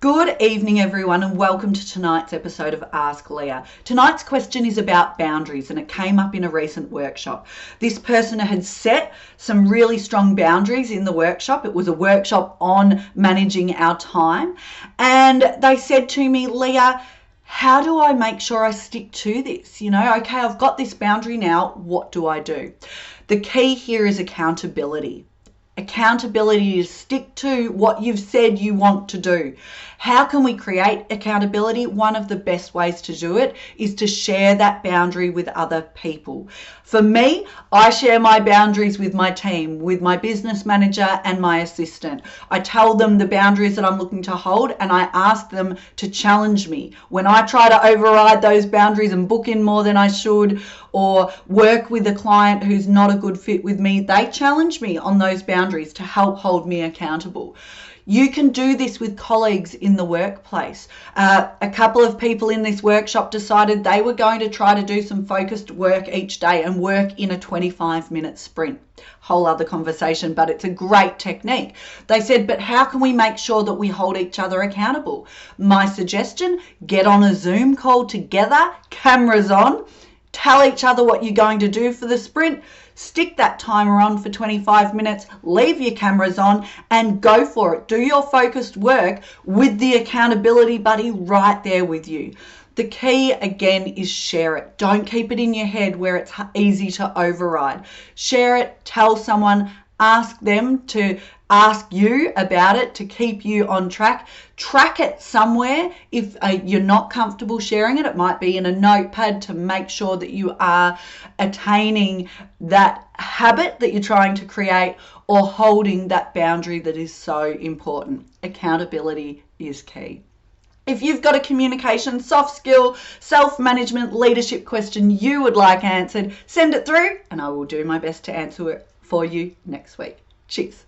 Good evening, everyone, and welcome to tonight's episode of Ask Leah. Tonight's question is about boundaries, and it came up in a recent workshop. This person had set some really strong boundaries in the workshop. It was a workshop on managing our time, and they said to me, Leah, how do I make sure I stick to this? Okay, I've got this boundary now. What do I do? The key here is accountability. Accountability is stick to what you've said you want to do. How can we create accountability? One of the best ways to do it is to share that boundary with other people. For me, I share my boundaries with my team, with my business manager and my assistant. I tell them the boundaries that I'm looking to hold, and I ask them to challenge me. When I try to override those boundaries and book in more than I should, or work with a client who's not a good fit with me, they challenge me on those boundaries to help hold me accountable. You can do this with colleagues in the workplace. A couple of people in this workshop decided they were going to try to do some focused work each day and work in a 25-minute sprint. Whole other conversation, but it's a great technique. They said, but how can we make sure that we hold each other accountable? My suggestion, get on a Zoom call together, cameras on, tell each other what you're going to do for the sprint, stick that timer on for 25 minutes, leave your cameras on and go for it. Do your focused work with the accountability buddy right there with you. The key again is share it. Don't keep it in your head where it's easy to override. Share it, tell someone, ask them to ask you about it to keep you on track. Track it somewhere. If you're not comfortable sharing it, it might be in a notepad to make sure that you are attaining that habit that you're trying to create or holding that boundary that is so important. Accountability is key. If you've got a communication, soft skill, self-management, leadership question you would like answered, send it through and I will do my best to answer it for you next week. Cheers.